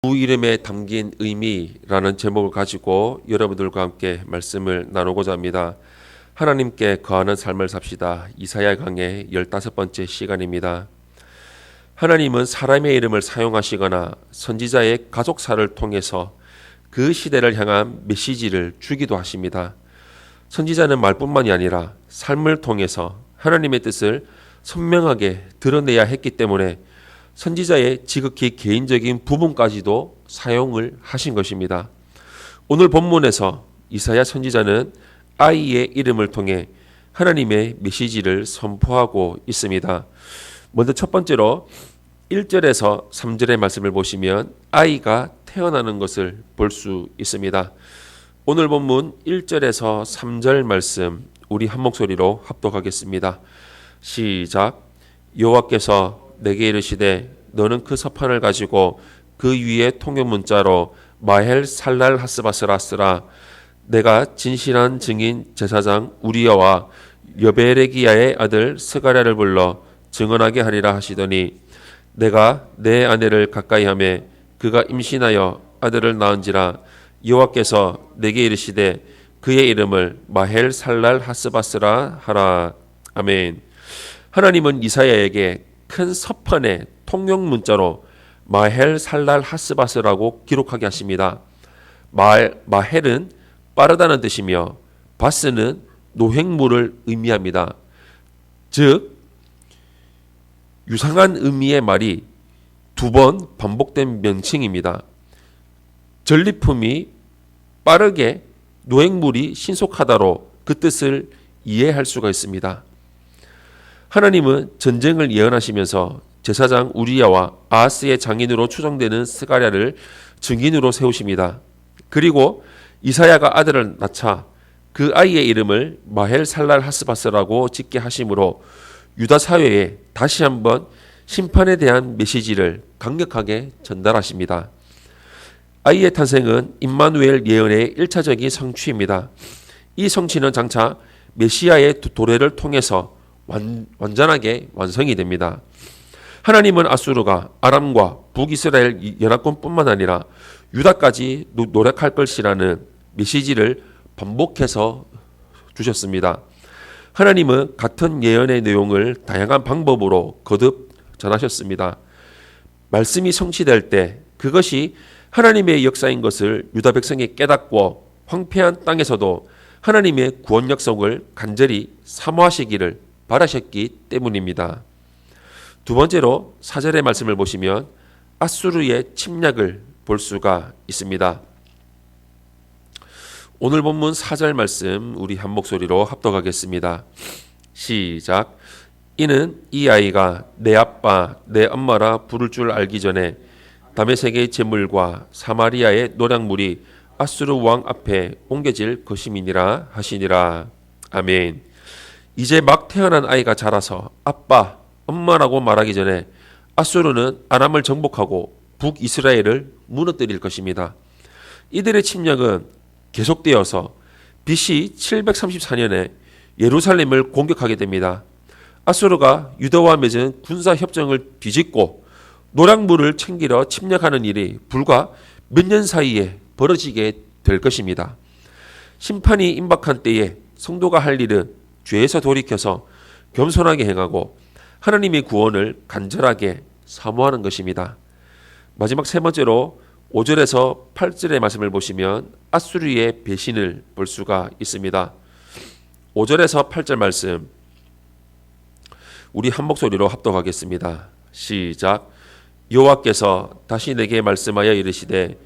주 이름에 담긴 의미라는 제목을 가지고 여러분들과 함께 말씀을 나누고자 합니다. 하나님께 거하는 삶을 삽시다. 이사야 강의 15번째 시간입니다. 하나님은 사람의 이름을 사용하시거나 선지자의 가족사를 통해서 그 시대를 향한 메시지를 주기도 하십니다. 선지자는 말뿐만이 아니라 삶을 통해서 하나님의 뜻을 선명하게 드러내야 했기 때문에 선지자의 지극히 개인적인 부분까지도 사용을 하신 것입니다. 오늘 본문에서 이사야 선지자는 아이의 이름을 통해 하나님의 메시지를 선포하고 있습니다. 먼저 첫 번째로 1절에서 3절의 말씀을 보시면 아이가 태어나는 것을 볼 수 있습니다. 오늘 본문 1절에서 3절 말씀 우리 한 목소리로 합독하겠습니다. 시작. 여호와께서 내게 이르시되 너는 그 서판을 가지고 그 위에 통역 문자로 마헬 살랄 하스바스라 쓰라. 내가 진실한 증인 제사장 우리야와 여베레기야의 아들 스가랴를 불러 증언하게 하리라 하시더니 내가 내 아내를 가까이 하매 그가 임신하여 아들을 낳은지라. 여호와께서 내게 이르시되 그의 이름을 마헬 살랄 하스바스라 하라. 아멘. 하나님은 이사야에게 큰 서판의 통역 문자로 마헬 살랄 하스바스라고 기록하게 하십니다. 마헬은 빠르다는 뜻이며 바스는 노획물을 의미합니다. 즉 유상한 의미의 말이 두 번 반복된 명칭입니다. 전리품이 빠르게 노획물이 신속하다로 그 뜻을 이해할 수가 있습니다. 하나님은 전쟁을 예언하시면서 제사장 우리야와 아하스의 장인으로 추정되는 스가랴를 증인으로 세우십니다. 그리고 이사야가 아들을 낳자 그 아이의 이름을 마헬 살랄 하스바스라고 짓게 하심으로 유다 사회에 다시 한번 심판에 대한 메시지를 강력하게 전달하십니다. 아이의 탄생은 임마누엘 예언의 1차적인 성취입니다. 이 성취는 장차 메시아의 도래를 통해서 완전하게 완성이 됩니다. 하나님은 아수르가 아람과 북이스라엘 연합군뿐만 아니라 유다까지 노력할 것이라는 메시지를 반복해서 주셨습니다. 하나님은 같은 예언의 내용을 다양한 방법으로 거듭 전하셨습니다. 말씀이 성취될 때 그것이 하나님의 역사인 것을 유다 백성이 깨닫고 황폐한 땅에서도 하나님의 구원 약속을 간절히 사모하시기를 바라셨기 때문입니다. 두 번째로 4절의 말씀을 보시면 아수르의 침략을 볼 수가 있습니다. 오늘 본문 4절 말씀 우리 한 목소리로 합독하겠습니다. 시작. 이는 이 아이가 내 아빠 내 엄마라 부를 줄 알기 전에 다메섹의 제물과 사마리아의 노략물이 아수르 왕 앞에 옮겨질 것임이니라 하시니라. 아멘. 이제 막 태어난 아이가 자라서 아빠, 엄마라고 말하기 전에 아수르는 아람을 정복하고 북이스라엘을 무너뜨릴 것입니다. 이들의 침략은 계속되어서 BC 734년에 예루살렘을 공격하게 됩니다. 아수르가 유다와 맺은 군사협정을 뒤집고 노략물을 챙기러 침략하는 일이 불과 몇 년 사이에 벌어지게 될 것입니다. 심판이 임박한 때에 성도가 할 일은 죄에서 돌이켜서 겸손하게 행하고 하나님의 구원을 간절하게 사모하는 것입니다. 마지막 세 번째로 5절에서 8절의 말씀을 보시면 아수르의 배신을 볼 수가 있습니다. 5절에서 8절 말씀 우리 한 목소리로 합독하겠습니다. 시작. 여호와께서 다시 내게 말씀하여 이르시되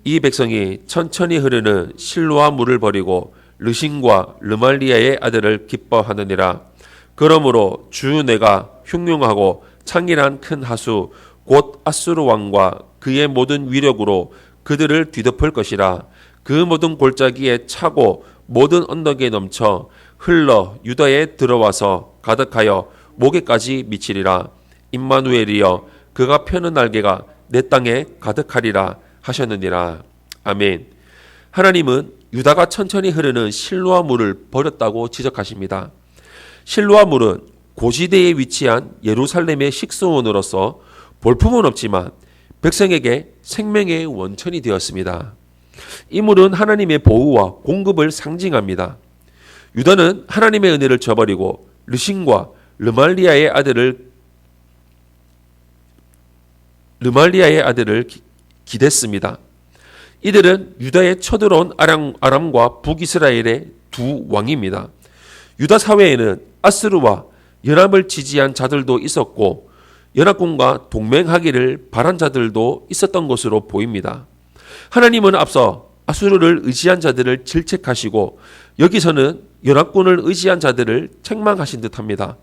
이 백성이 천천히 흐르는 실로아 물을 버리고 르신과 르말리아의 아들을 기뻐하느니라. 그러므로 주 내가 흉흉하고 창일한 큰 하수 곧 아수르 왕과 그의 모든 위력으로 그들을 뒤덮을 것이라. 그 모든 골짜기에 차고 모든 언덕에 넘쳐 흘러 유다에 들어와서 가득하여 목에까지 미치리라. 임마누엘이여 그가 펴는 날개가 내 땅에 가득하리라 하셨느니라. 아멘. 하나님은 유다가 천천히 흐르는 실로아 물을 버렸다고 지적하십니다. 실로아 물은 고지대에 위치한 예루살렘의 식수원으로서 볼품은 없지만 백성에게 생명의 원천이 되었습니다. 이 물은 하나님의 보호와 공급을 상징합니다. 유다는 하나님의 은혜를 저버리고 르신과 르말리아의 아들을 기댔습니다. 이들은 유다에 쳐들어온 아람과 북이스라엘의 두 왕입니다. 유다 사회에는 아스루와 연합을 지지한 자들도 있었고 연합군과 동맹하기를 바란 자들도 있었던 것으로 보입니다. 하나님은 앞서 아수르를 의지한 자들을 질책하시고 여기서는 연합군을 의지한 자들을 책망하신 듯합니다.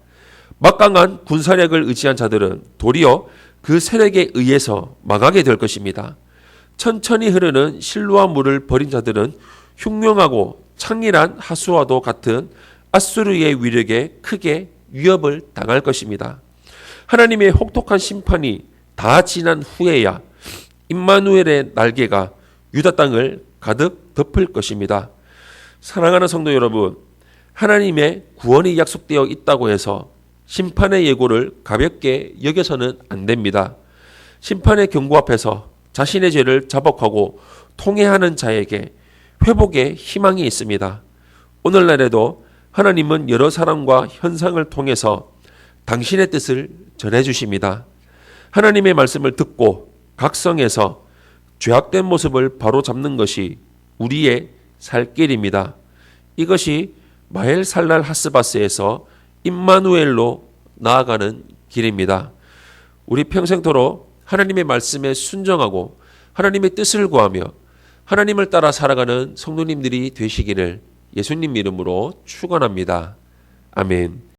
막강한 군사력을 의지한 자들은 도리어 그 세력에 의해서 망하게 될 것입니다. 천천히 흐르는 실로와 물을 버린 자들은 흉명하고 창일한 하수와도 같은 아수르의 위력에 크게 위협을 당할 것입니다. 하나님의 혹독한 심판이 다 지난 후에야 임마누엘의 날개가 유다 땅을 가득 덮을 것입니다. 사랑하는 성도 여러분, 하나님의 구원이 약속되어 있다고 해서 심판의 예고를 가볍게 여겨서는 안 됩니다. 심판의 경고 앞에서 자신의 죄를 자복하고 통회하는 자에게 회복의 희망이 있습니다. 오늘날에도 하나님은 여러 사람과 현상을 통해서 당신의 뜻을 전해주십니다. 하나님의 말씀을 듣고 각성해서 죄악된 모습을 바로잡는 것이 우리의 살 길입니다. 이것이 마헬살랄 하스바스에서 임마누엘로 나아가는 길입니다. 우리 평생토록 하나님의 말씀에 순종하고 하나님의 뜻을 구하며 하나님을 따라 살아가는 성도님들이 되시기를 예수님 이름으로 축원합니다. 아멘.